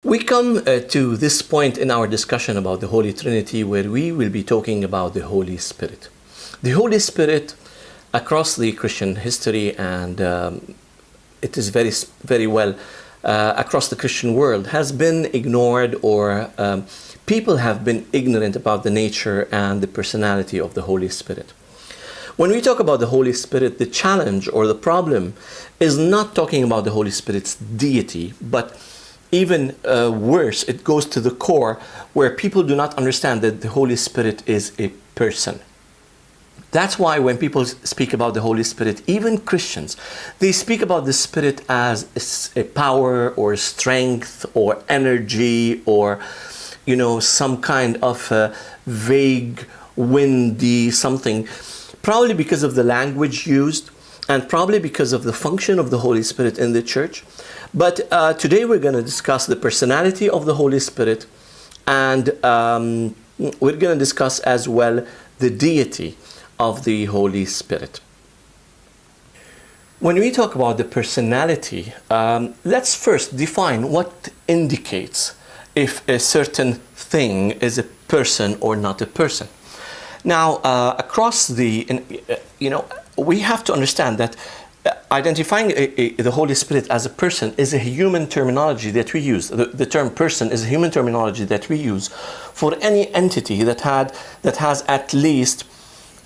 We come to this point in our discussion about the Holy Trinity where we will be talking about the Holy Spirit. The Holy Spirit, across the Christian history, and it is very well across the Christian world, has been ignored, or people have been ignorant about the nature and the personality of the Holy Spirit. When we talk about the Holy Spirit, the challenge or the problem is not talking about the Holy Spirit's deity, but even worse, it goes to the core where people do not understand that the Holy Spirit is a person. That's why when people speak about the Holy Spirit, even Christians, they speak about the Spirit as a power or strength or energy or, some kind of vague, windy something, probably because of the language used and probably because of the function of the Holy Spirit in the church. But today we're going to discuss the personality of the Holy Spirit, and we're going to discuss as well the deity of the Holy Spirit. When we talk about the personality, let's first define what indicates if a certain thing is a person or not a person. Now, across we have to understand that identifying the Holy Spirit as a person is a human terminology that we use. The term person is a human terminology that we use for any entity that has at least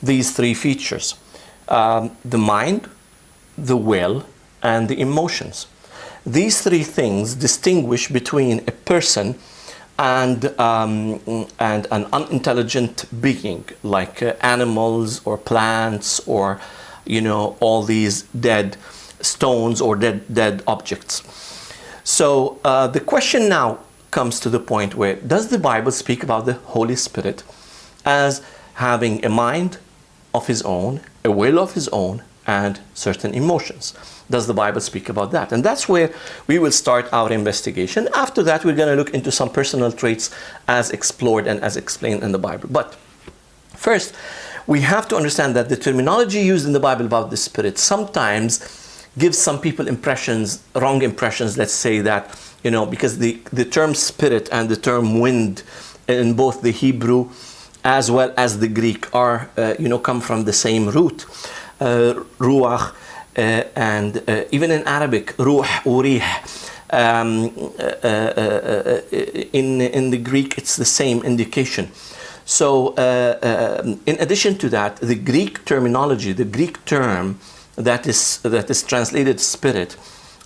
these three features: the mind, the will, and the emotions. These three things distinguish between a person and an unintelligent being, like animals or plants or all these dead stones or dead objects. So the question now comes to the point where, does the Bible speak about the Holy Spirit as having a mind of his own, a will of his own, and certain emotions? Does the Bible speak about that? And that's where we will start our investigation. After that, we're going to look into some personal traits as explored and as explained in the Bible. But first, we have to understand that the terminology used in the Bible about the Spirit sometimes gives some people wrong impressions. Let's say that, because the term spirit and the term wind in both the Hebrew as well as the Greek are, come from the same root, ruach, and even in Arabic, ruh, urih. In the Greek, it's the same indication. So, in addition to that, the Greek terminology, the Greek term that is translated spirit,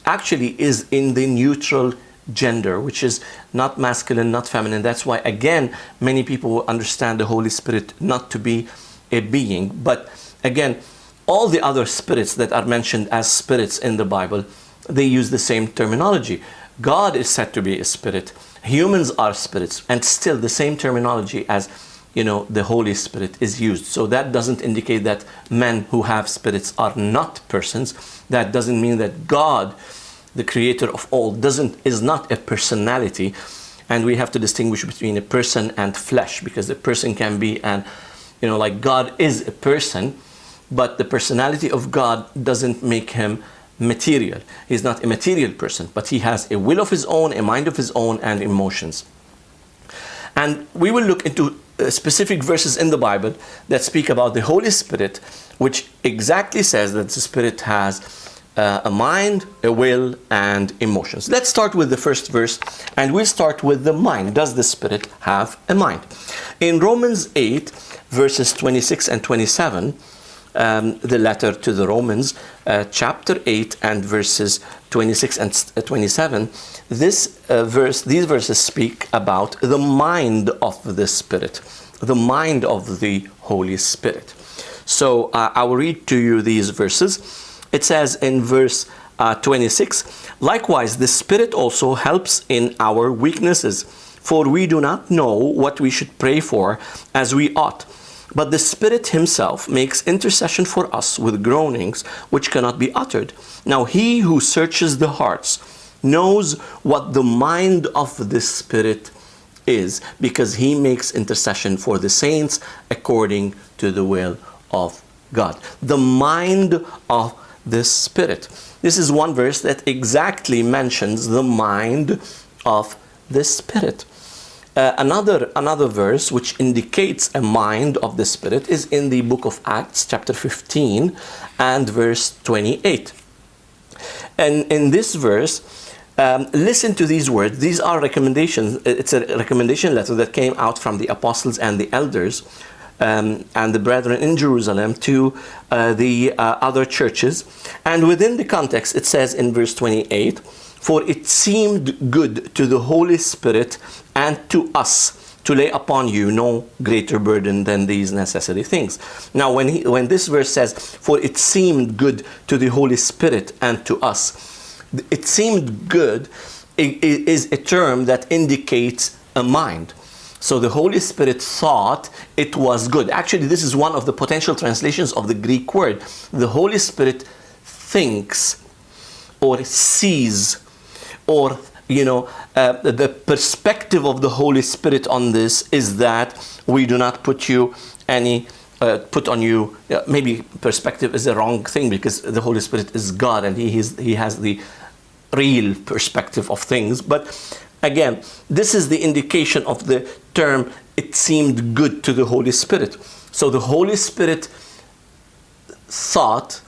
actually is in the neutral gender, which is not masculine, not feminine. That's why, again, many people understand the Holy Spirit not to be a being. But again, all the other spirits that are mentioned as spirits in the Bible, they use the same terminology. God is said to be a spirit. Humans are spirits, and still the same terminology as the Holy Spirit is used. So that doesn't indicate that men who have spirits are not persons. That doesn't mean that God, the creator of all, is not a personality. And we have to distinguish between a person and flesh, because a person can be like God is a person, but the personality of God doesn't make him material. He's not a material person, but he has a will of his own, a mind of his own, and emotions. And we will look into specific verses in the Bible that speak about the Holy Spirit, which exactly says that the Spirit has a mind, a will, and emotions. Let's start with the first verse, and we'll start with the mind. Does the Spirit have a mind? In Romans 8, verses 26 and 27, the letter to the Romans, chapter 8 and verses 26 and 27, these verses speak about the mind of the Spirit, the mind of the Holy Spirit. So I will read to you these verses. It says in verse 26, "Likewise, the Spirit also helps in our weaknesses, for we do not know what we should pray for as we ought. But the Spirit himself makes intercession for us with groanings which cannot be uttered. Now he who searches the hearts knows what the mind of the Spirit is, because he makes intercession for the saints according to the will of God." The mind of the Spirit. This is one verse that exactly mentions the mind of the Spirit. Another verse which indicates a mind of the Spirit is in the book of Acts, chapter 15 and verse 28. And in this verse, listen to these words. These are recommendations. It's a recommendation letter that came out from the apostles and the elders and the brethren in Jerusalem to the other churches. And within the context, it says in verse 28, "For it seemed good to the Holy Spirit and to us to lay upon you no greater burden than these necessary things." Now, when this verse says, "For it seemed good to the Holy Spirit and to us," it seemed good is a term that indicates a mind. So the Holy Spirit thought it was good. Actually, this is one of the potential translations of the Greek word. The Holy Spirit thinks or sees, or the perspective of the Holy Spirit on this is that we do not put on you, maybe perspective is a wrong thing, because the Holy Spirit is God and he has the real perspective of things. But again, this is the indication of the term, "it seemed good to the Holy Spirit." So the Holy Spirit thought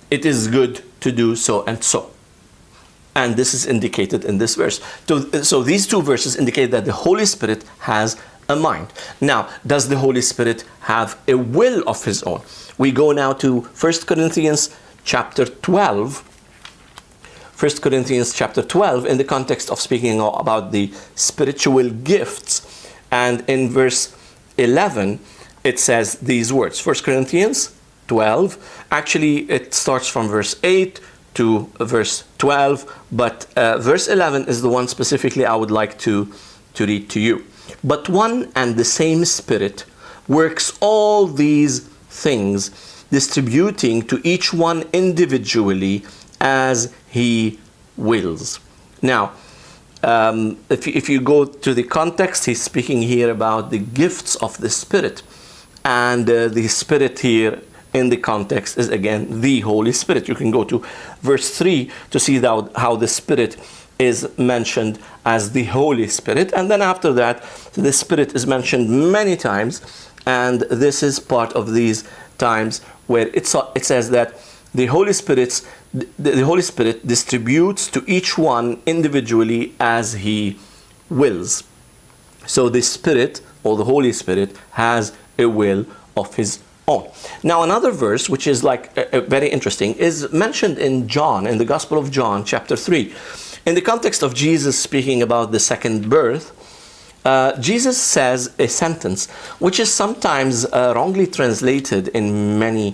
it is good to do so and so. And this is indicated in this verse. So these two verses indicate that the Holy Spirit has a mind. Now, does the Holy Spirit have a will of his own? We go now to 1 Corinthians chapter 12. 1 Corinthians chapter 12 in the context of speaking about the spiritual gifts. And in verse 11, it says these words. 1 Corinthians 12. Actually, it starts from verse 8 to verse 12, but verse 11 is the one specifically I would like to read to you. "But one and the same Spirit works all these things, distributing to each one individually as he wills." Now, if you go to the context, he's speaking here about the gifts of the Spirit. And the Spirit here in the context is again the Holy Spirit. You can go to verse 3 to see how the Spirit is mentioned as the Holy Spirit. And then after that, the Spirit is mentioned many times. And this is part of these times where it says that the Holy Spirit distributes to each one individually as he wills. So the Spirit, or the Holy Spirit, has a will of his own. Now, another verse, which is very interesting, is mentioned in John, in the Gospel of John, chapter 3. In the context of Jesus speaking about the second birth, Jesus says a sentence, which is sometimes wrongly translated in many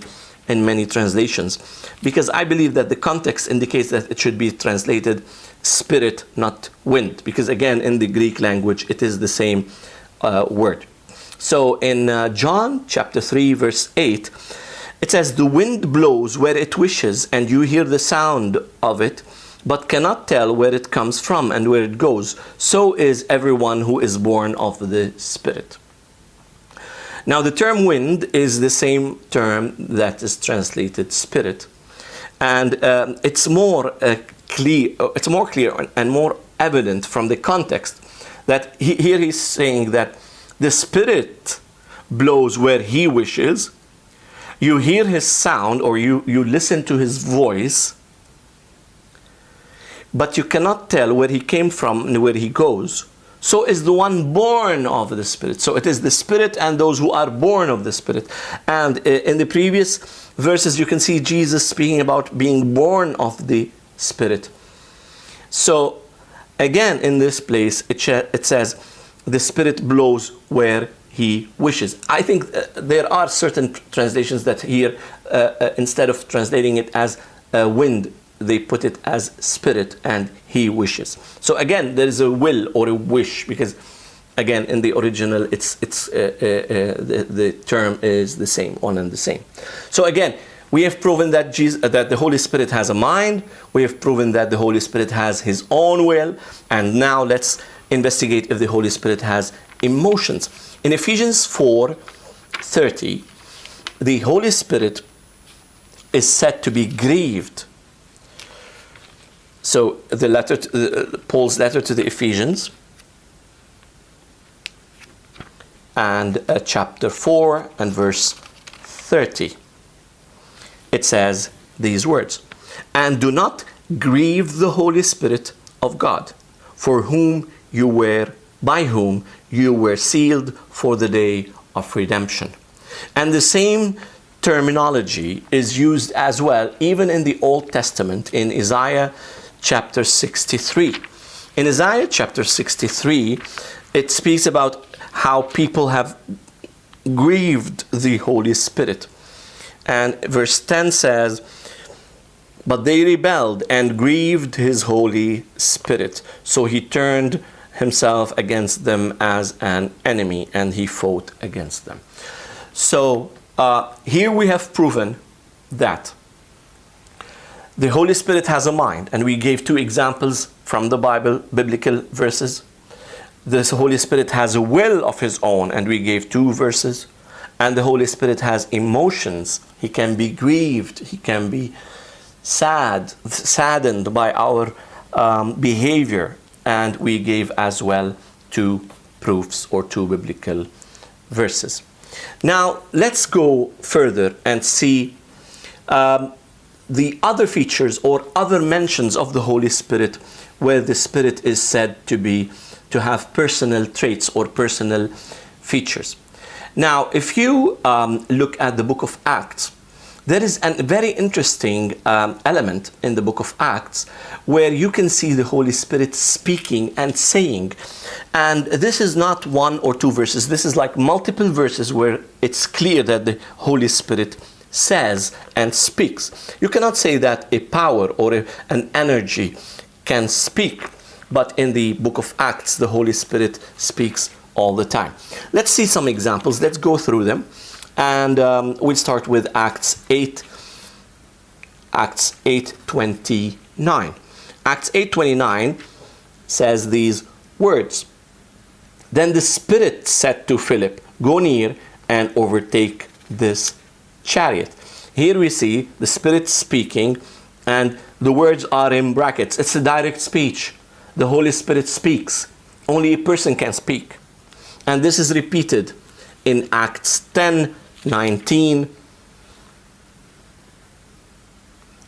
translations, because I believe that the context indicates that it should be translated spirit, not wind, because again, in the Greek language, it is the same word. So in John chapter 3, verse 8, it says, "The wind blows where it wishes, and you hear the sound of it, but cannot tell where it comes from and where it goes. So is everyone who is born of the Spirit." Now, the term wind is the same term that is translated spirit. And it's more clear and more evident from the context that here he's saying that the Spirit blows where he wishes. You hear his sound, or you listen to his voice, but you cannot tell where he came from and where he goes. So is the one born of the Spirit. So it is the Spirit and those who are born of the Spirit. And in the previous verses, you can see Jesus speaking about being born of the Spirit. So again, in this place, it says, the Spirit blows where he wishes. I think there are certain translations that here, instead of translating it as wind, they put it as spirit and he wishes. So again, there is a will or a wish, because again, in the original, the term is the same, one and the same. So again, we have proven that that the Holy Spirit has a mind. We have proven that the Holy Spirit has his own will. And now let's investigate if the Holy Spirit has emotions. In Ephesians 4:30, the Holy Spirit is said to be grieved. So the letter, Paul's letter to the Ephesians, and chapter 4 and verse 30. It says these words, "And do not grieve the Holy Spirit of God, by whom you were sealed for the day of redemption." And the same terminology is used as well, even in the Old Testament, in Isaiah chapter 63. In Isaiah chapter 63, it speaks about how people have grieved the Holy Spirit. And verse 10 says, "But they rebelled and grieved his Holy Spirit. So he turned himself against them as an enemy, and he fought against them." So here we have proven that the Holy Spirit has a mind, and we gave 2 examples from the Bible, biblical verses. The Holy Spirit has a will of his own, and we gave 2 verses. And the Holy Spirit has emotions. He can be grieved. He can be saddened by our behavior. And we gave as well 2 proofs or 2 biblical verses. Now, let's go further and see the other features or other mentions of the Holy Spirit, where the Spirit is said to have personal traits or personal features. Now, if you look at the book of Acts, there is a very interesting element in the book of Acts where you can see the Holy Spirit speaking and saying. And this is not 1 or 2 verses. This is like multiple verses where it's clear that the Holy Spirit says and speaks. You cannot say that a power or an energy can speak, but in the book of Acts, the Holy Spirit speaks all the time. Let's see some examples. Let's go through them. And we'll start with Acts 8:29. Acts 8:29 says these words, "Then the Spirit said to Philip, 'Go near and overtake this chariot.'" Here we see the Spirit speaking, and the words are in brackets. It's a direct speech. The Holy Spirit speaks. Only a person can speak. And this is repeated in Acts 10:19,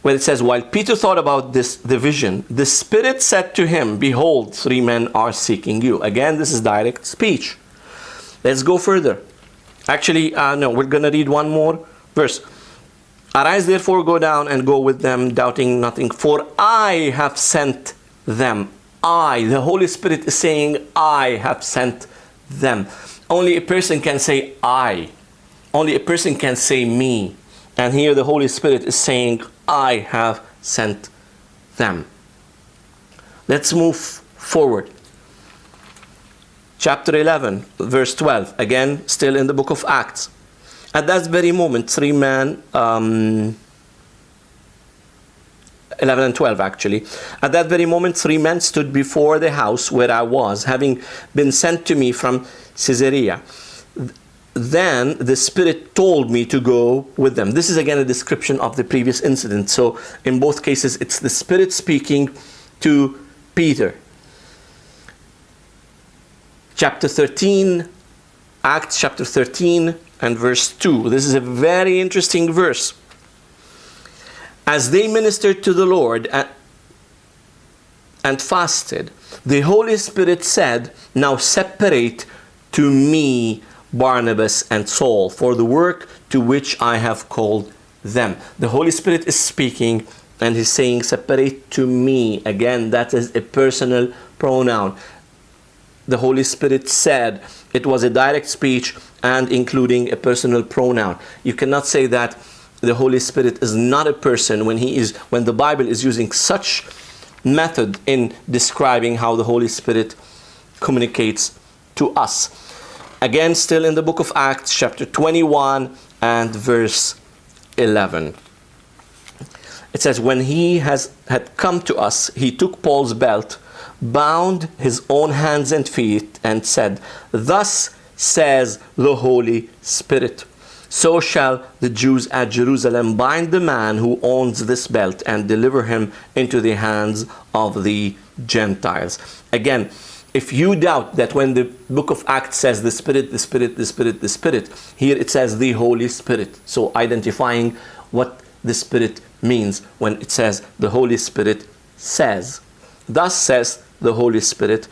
where it says, "While Peter thought about the vision, the Spirit said to him, 'Behold, 3 men are seeking you.'" Again, this is direct speech. Let's go further. Actually, no, we're going to read one more verse. "Arise, therefore, go down and go with them, doubting nothing, for I have sent them." The Holy Spirit is saying, "I have sent them." Only a person can say "I." Only a person can say "me." And here the Holy Spirit is saying, "I have sent them." Let's move forward. Chapter 11, verse 12. Again, still in the book of Acts. "At that very moment, 3 men..." 11 and 12 actually. "At that very moment 3 men stood before the house where I was, having been sent to me from Caesarea. Then the Spirit told me to go with them." This is again a description of the previous incident. So in both cases, it's the Spirit speaking to Peter. Chapter 13, Acts chapter 13 and verse 2. This is a very interesting verse. "As they ministered to the Lord and fasted, the Holy Spirit said, 'Now separate to me Barnabas and Saul for the work to which I have called them.'" The Holy Spirit is speaking and he's saying, "Separate to me." Again, that is a personal pronoun. The Holy Spirit said. It was a direct speech and including a personal pronoun. You cannot say that the Holy Spirit is not a person when the Bible is using such method in describing how the Holy Spirit communicates to us. Again, still in the book of Acts, chapter 21 and verse 11. It says, "When he had come to us, he took Paul's belt, bound his own hands and feet, and said, 'Thus says the Holy Spirit, so shall the Jews at Jerusalem bind the man who owns this belt and deliver him into the hands of the Gentiles.'" Again, if you doubt that when the book of Acts says the Spirit, the Spirit, the Spirit, the Spirit, here it says the Holy Spirit. So identifying what the Spirit means when it says the Holy Spirit says. Thus says the Holy Spirit,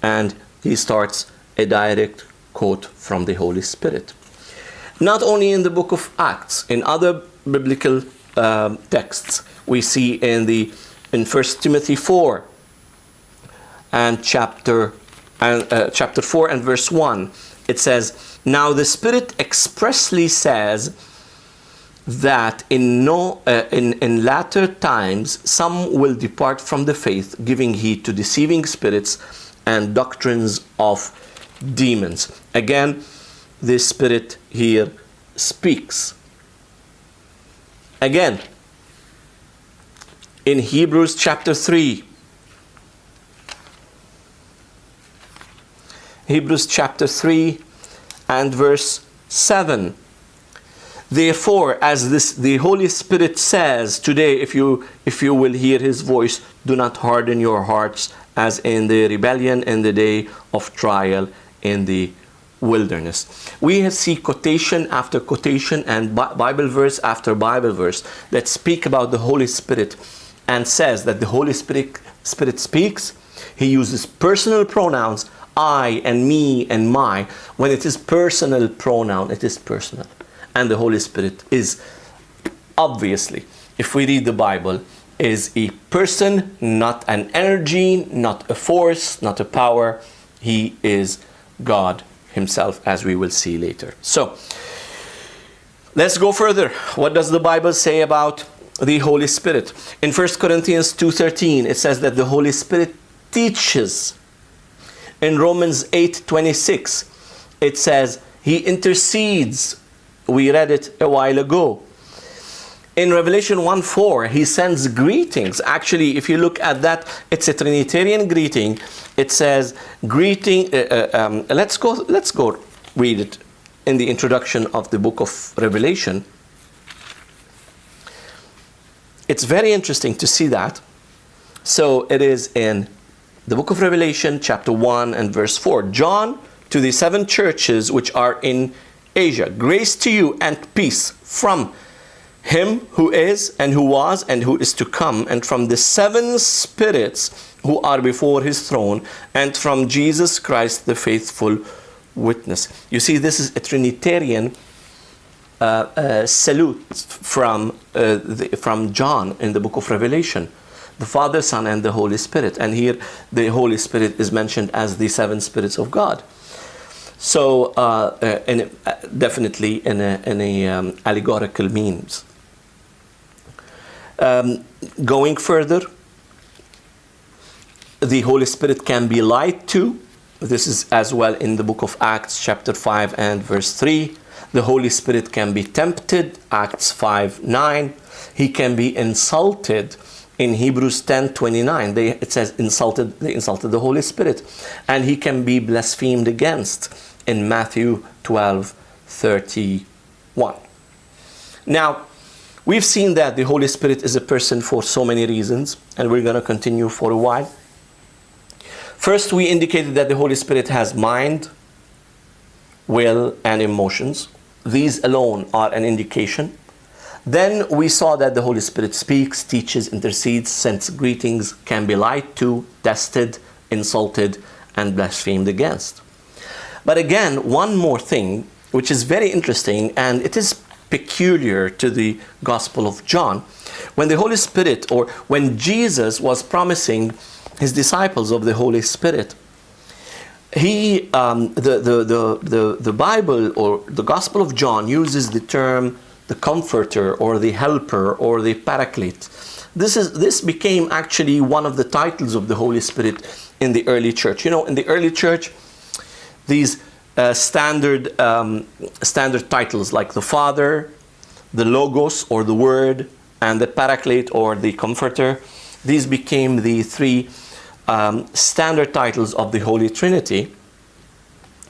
and he starts a direct quote from the Holy Spirit. Not only in the book of Acts, in other biblical texts, we see in 1 Timothy 4 and chapter 4 and verse 1, it says, "Now the Spirit expressly says that in latter times some will depart from the faith, giving heed to deceiving spirits and doctrines of demons." Again, the Spirit here speaks. Again, in Hebrews chapter 3, Hebrews chapter 3 and verse 7. "Therefore, as the Holy Spirit says today, if you will hear his voice, do not harden your hearts as in the rebellion in the day of trial in the wilderness." We see quotation after quotation and Bible verse after Bible verse that speak about the Holy Spirit and says that the Holy Spirit speaks. He uses personal pronouns, I and me and my. When it is personal pronoun, it is personal. And the Holy Spirit is, obviously, if we read the Bible, is a person, not an energy, not a force, not a power. He is God himself, as we will see later. So, let's go further. What does the Bible say about the Holy Spirit? In 1 Corinthians 2:13, it says that the Holy Spirit teaches. In Romans 8:26, it says he intercedes. We read it a while ago. In Revelation 1:4, he sends greetings. Actually, if you look at that, it's a Trinitarian greeting. It says, greeting, let's go read it in the introduction of the book of Revelation. It's very interesting to see that. So it is in the book of Revelation, chapter 1 and verse 4. "John, to the 7 churches which are in Asia, grace to you and peace from him who is and who was and who is to come, and from the 7 spirits who are before his throne, and from Jesus Christ, the faithful witness." You see, this is a Trinitarian salute from John in the book of Revelation. The Father, Son, and the Holy Spirit. And here the Holy Spirit is mentioned as the 7 spirits of God. So definitely in a allegorical means. Going further, the Holy Spirit can be lied to. This is as well in the book of Acts chapter 5 and verse 3. The Holy Spirit can be tempted, Acts 5:9. He can be insulted. In Hebrews 10:29, it says they insulted the Holy Spirit. And he can be blasphemed against in Matthew 12:31. Now, we've seen that the Holy Spirit is a person for so many reasons, and we're going to continue for a while. First, we indicated that the Holy Spirit has mind, will, and emotions. These alone are an indication. Then we saw that the Holy Spirit speaks, teaches, intercedes, sends greetings, can be lied to, tested, insulted, and blasphemed against. But again, one more thing, which is very interesting, and it is peculiar to the Gospel of John. When the Holy Spirit, or when Jesus was promising his disciples of the Holy Spirit, the Bible or the Gospel of John uses the term the Comforter or the Helper or the Paraclete. This became actually one of the titles of the Holy Spirit in the early church. You know, in the early church, these standard titles like the Father, the Logos or the Word, and the Paraclete or the Comforter, these became the 3 standard titles of the Holy Trinity,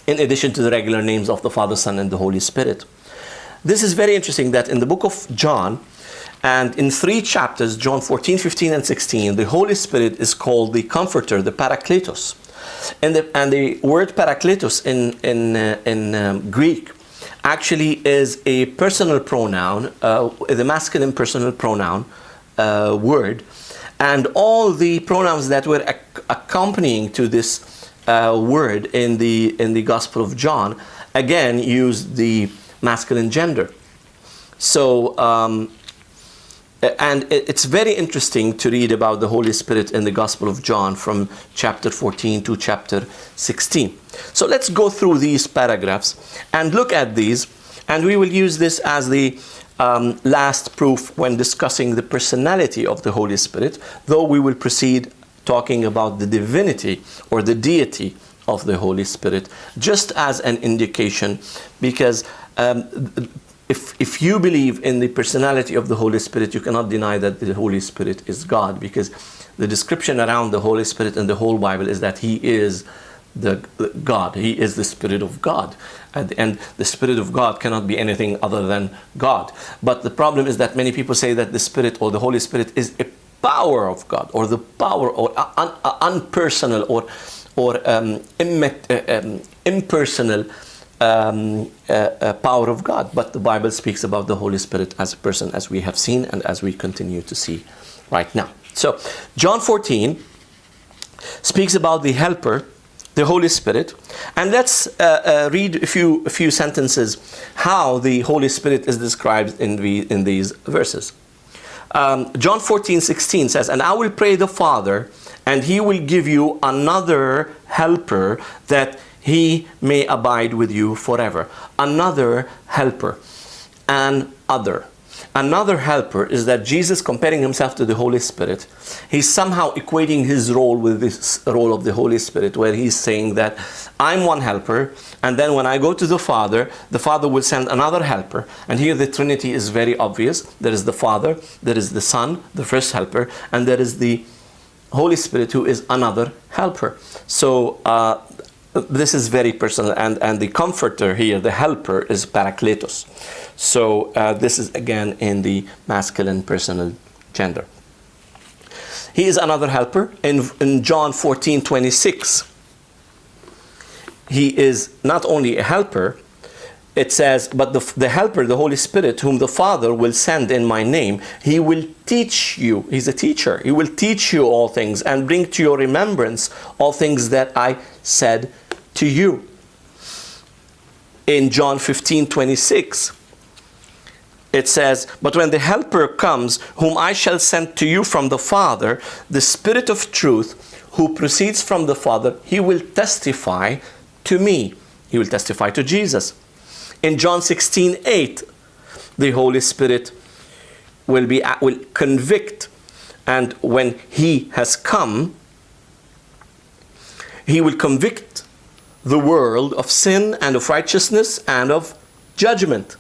in addition to the regular names of the Father, Son, and the Holy Spirit. This is very interesting that in the book of John, and in 3 chapters, John 14, 15, and 16, the Holy Spirit is called the Comforter, the Parakletos. And the word parakletos in Greek actually is a personal pronoun, the masculine personal pronoun word. And all the pronouns that were accompanying to this word in the Gospel of John, again, use the masculine gender. So, and it's very interesting to read about the Holy Spirit in the Gospel of John from chapter 14 to chapter 16. So let's go through these paragraphs and look at these, and we will use this as the last proof when discussing the personality of the Holy Spirit, though we will proceed talking about the divinity or the deity of the Holy Spirit, just as an indication, because if you believe in the personality of the Holy Spirit, you cannot deny that the Holy Spirit is God, because the description around the Holy Spirit in the whole Bible is that He is the God. He is the Spirit of God. And the Spirit of God cannot be anything other than God. But the problem is that many people say that the Spirit or the Holy Spirit is a power of God, or the power, or unpersonal, or impersonal power of God. But the Bible speaks about the Holy Spirit as a person, as we have seen and as we continue to see right now. So John 14 speaks about the Helper, the Holy Spirit, and let's read a few sentences how the Holy Spirit is described in these verses. John 14:16 says, "And I will pray the Father, and He will give you another Helper, that He may abide with you forever." Another Helper. Another Helper is that Jesus, comparing Himself to the Holy Spirit, He's somehow equating His role with this role of the Holy Spirit, where He's saying that I'm one Helper, and then when I go to the Father will send another Helper. And here the Trinity is very obvious. There is the Father, there is the Son, the first Helper, and there is the Holy Spirit, who is another Helper. So this is very personal, and the Comforter here, the Helper, is Parakletos. So this is again in the masculine personal gender. He is another Helper. In John 14:26, He is not only a Helper, it says, "But the Helper, the Holy Spirit, whom the Father will send in my name, He will teach you." He's a teacher. "He will teach you all things and bring to your remembrance all things that I said to you." In John 15:26, it says, "But when the Helper comes, whom I shall send to you from the Father, the Spirit of truth, who proceeds from the Father, He will testify to me." He will testify to Jesus. In John 16:8, the Holy Spirit will convict, and when He has come, He will convict the world of sin and of righteousness and of judgment.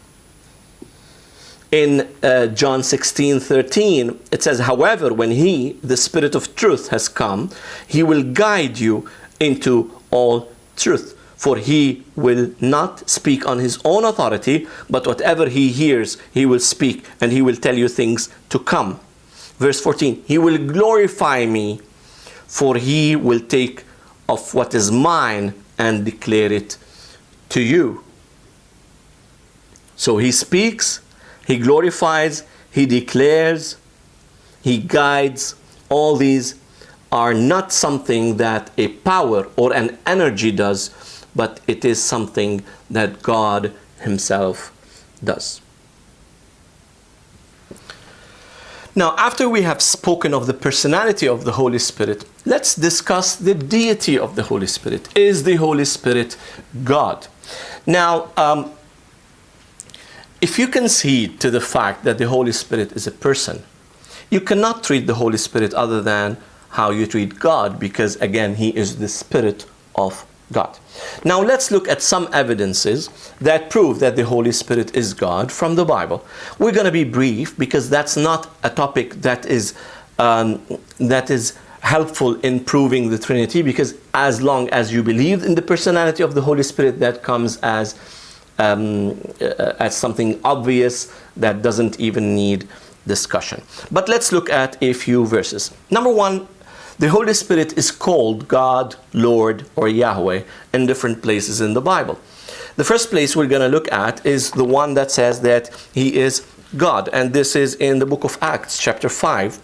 In John 16:13, it says, "However, when He, the Spirit of truth, has come, He will guide you into all truth. For He will not speak on His own authority, but whatever He hears, He will speak, and He will tell you things to come." Verse 14, "He will glorify me, for He will take of what is mine and declare it to you." So He speaks, He glorifies, He declares, He guides. All these are not something that a power or an energy does, but it is something that God Himself does. Now, after we have spoken of the personality of the Holy Spirit, let's discuss the deity of the Holy Spirit. Is the Holy Spirit God? Now, if you concede to the fact that the Holy Spirit is a person, you cannot treat the Holy Spirit other than how you treat God, because again, He is the Spirit of God. Now let's look at some evidences that prove that the Holy Spirit is God from the Bible. We're going to be brief, because that's not a topic that is helpful in proving the Trinity, because as long as you believe in the personality of the Holy Spirit, that comes as something obvious that doesn't even need discussion. But let's look at a few verses. Number one, The Holy Spirit is called God, Lord, or Yahweh in different places in the Bible. The first place we're going to look at is the one that says that He is God. And this is in the book of Acts, chapter 5,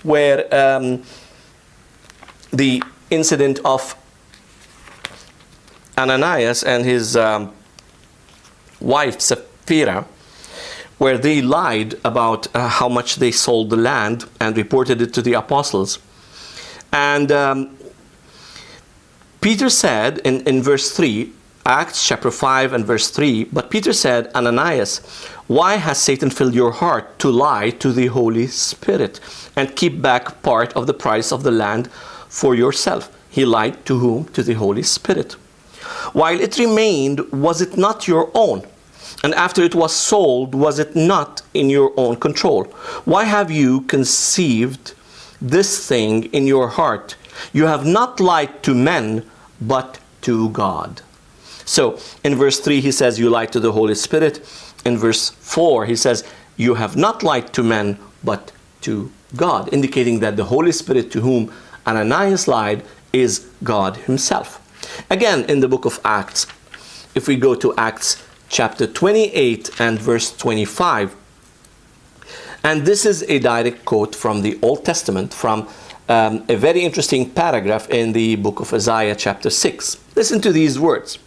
where the incident of Ananias and his wife Sapphira, where they lied about how much they sold the land and reported it to the apostles. And Peter said in verse 3, Acts chapter 5 and verse 3, but Peter said, Ananias, why has Satan filled your heart to lie to the Holy Spirit and keep back part of the price of the land for yourself? He lied to whom? To the Holy Spirit. While it remained, was it not your own? And after it was sold, was it not in your own control? Why have you conceived this thing in your heart? You have not lied to men, but to God. So in verse 3 he says you lied to the Holy Spirit. In verse 4 he says you have not lied to men but to God, indicating that the Holy Spirit to whom Ananias lied is God Himself. Again, in the book of Acts, if we go to Acts chapter 28 and verse 25, and this is a direct quote from the Old Testament, from a very interesting paragraph in the book of Isaiah chapter 6. Listen to these words.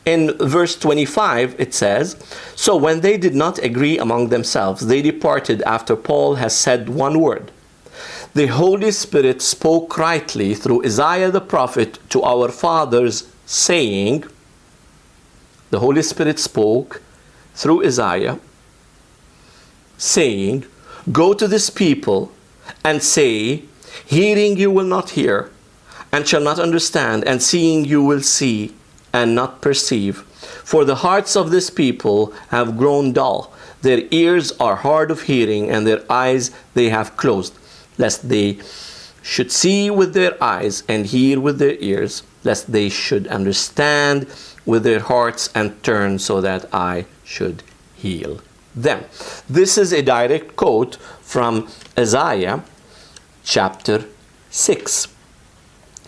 In verse 25 it says, so when they did not agree among themselves, they departed after Paul has said one word. The Holy Spirit spoke rightly through Isaiah the prophet to our fathers, saying, the Holy Spirit spoke through Isaiah, saying, go to this people and say, hearing you will not hear, and shall not understand, and seeing you will see, and not perceive. For the hearts of this people have grown dull. Their ears are hard of hearing, and their eyes they have closed, lest they should see with their eyes and hear with their ears, lest they should understand with their hearts and turn so that I should heal them. This is a direct quote from Isaiah chapter 6.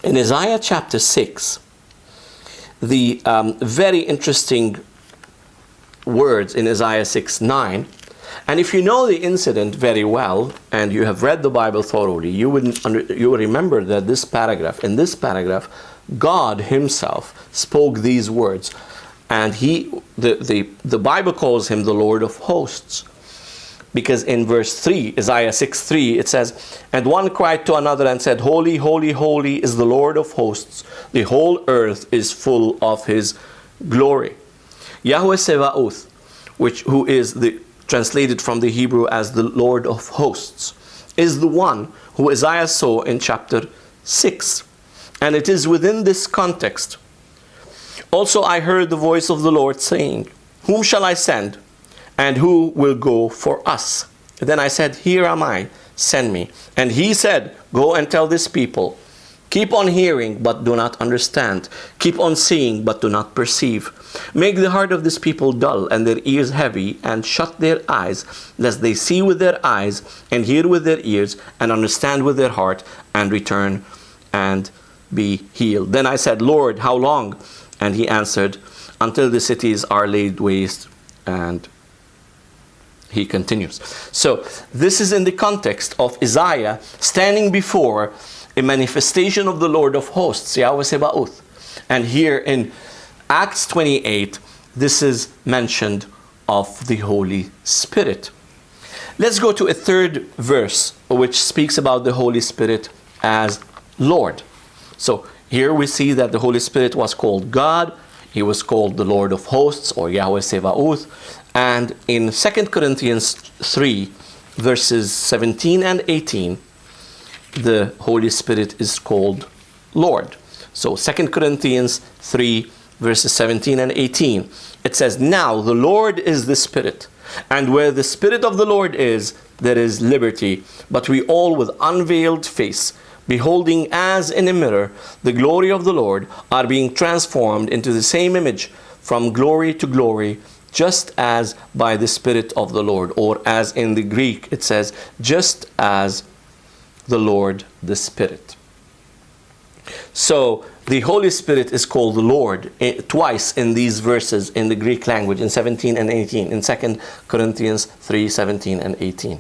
In Isaiah chapter 6, the very interesting words in Isaiah 6:9, and if you know the incident very well and you have read the Bible thoroughly, you will remember that in this paragraph, God Himself spoke these words, and the Bible calls Him the Lord of hosts. Because in verse 3, Isaiah 6:3, it says, and one cried to another and said, holy, holy, holy is the Lord of hosts. The whole earth is full of His glory. Yahweh Sevaoth, who is translated from the Hebrew as the Lord of hosts, is the one who Isaiah saw in chapter 6. And it is within this context. Also I heard the voice of the Lord saying, whom shall I send? And who will go for us? Then I said, here am I, send me. And He said, go and tell this people, keep on hearing, but do not understand. Keep on seeing, but do not perceive. Make the heart of this people dull, and their ears heavy, and shut their eyes, lest they see with their eyes, and hear with their ears, and understand with their heart, and return and be healed. Then I said, Lord, how long? And He answered, until the cities are laid waste. And He continues. So this is in the context of Isaiah standing before a manifestation of the Lord of hosts, Yahweh Sebaoth. And here in Acts 28, this is mentioned of the Holy Spirit. Let's go to a third verse which speaks about the Holy Spirit as Lord. So here we see that the Holy Spirit was called God. He was called the Lord of hosts, or Yahweh Sebaoth. And in 2 Corinthians 3, verses 17 and 18, the Holy Spirit is called Lord. So 2 Corinthians 3, verses 17 and 18, it says, now the Lord is the Spirit, and where the Spirit of the Lord is, there is liberty. But we all with unveiled face, beholding as in a mirror the glory of the Lord, are being transformed into the same image from glory to glory, just as by the Spirit of the Lord. Or as in the Greek it says, just as the Lord the Spirit. So the Holy Spirit is called the Lord twice in these verses in the Greek language, in 17 and 18, in 2 Corinthians 3, 17 and 18.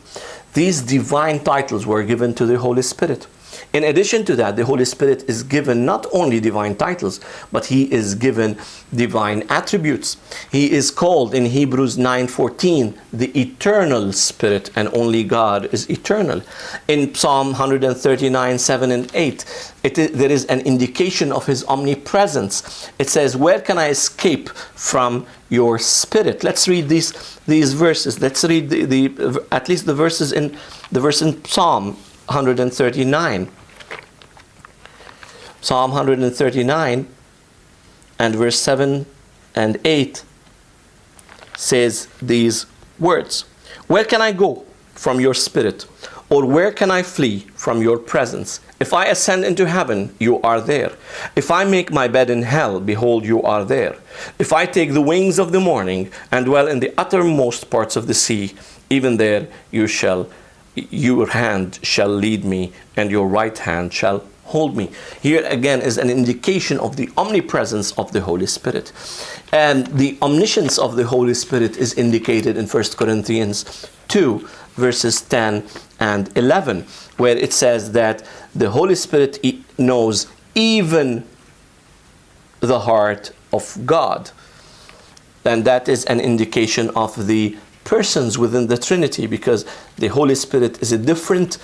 These divine titles were given to the Holy Spirit. In addition to that, the Holy Spirit is given not only divine titles, but he is given divine attributes. He is called in Hebrews 9:14 the eternal Spirit, and only God is eternal. In Psalm 139, 7 and 8, there is an indication of his omnipresence. It says, "Where can I escape from your spirit?" Let's read these verses. Let's read at least the verse in Psalm 139. Psalm 139 and verse 7 and 8 says these words, "Where can I go from your spirit? Or where can I flee from your presence? If I ascend into heaven, you are there. If I make my bed in hell, behold, you are there. If I take the wings of the morning and dwell in the uttermost parts of the sea, even there your hand shall lead me, and your right hand shall hold me." Here again is an indication of the omnipresence of the Holy Spirit. And the omniscience of the Holy Spirit is indicated in 1 Corinthians 2, verses 10 and 11, where it says that the Holy Spirit knows even the heart of God. And that is an indication of the persons within the Trinity, because the Holy Spirit is a different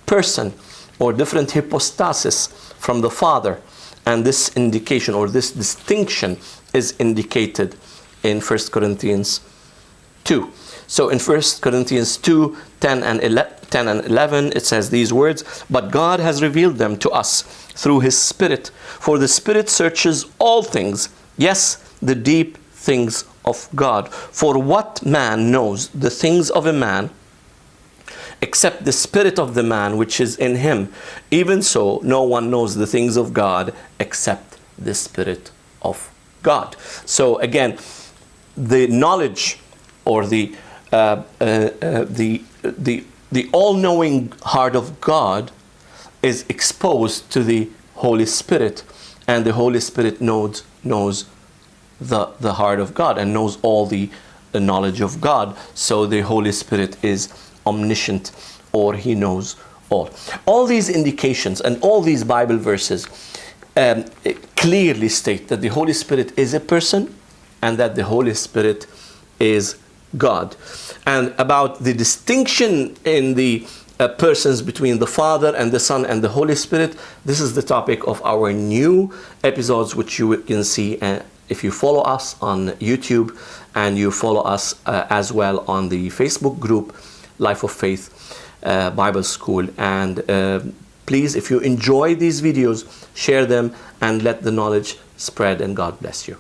person or different hypostasis from the Father. And this indication or this distinction is indicated in 1 Corinthians 2. So in 1 Corinthians 2, 10 and 11, it says these words, "But God has revealed them to us through his Spirit. For the Spirit searches all things, yes, the deep things of God. For what man knows the things of a man, except the spirit of the man which is in him? Even so, no one knows the things of God except the Spirit of God." So again, the knowledge or the all-knowing heart of God is exposed to the Holy Spirit, and the Holy Spirit knows the heart of God and knows all the knowledge of God. So the Holy Spirit is omniscient, or he knows all. All these indications and all these Bible verses clearly state that the Holy Spirit is a person and that the Holy Spirit is God. And about the distinction in the persons between the Father and the Son and the Holy Spirit, this is the topic of our new episodes, which you can see if you follow us on YouTube, and you follow us as well on the Facebook group Life of Faith Bible School. And please, if you enjoy these videos, share them and let the knowledge spread, and God bless you.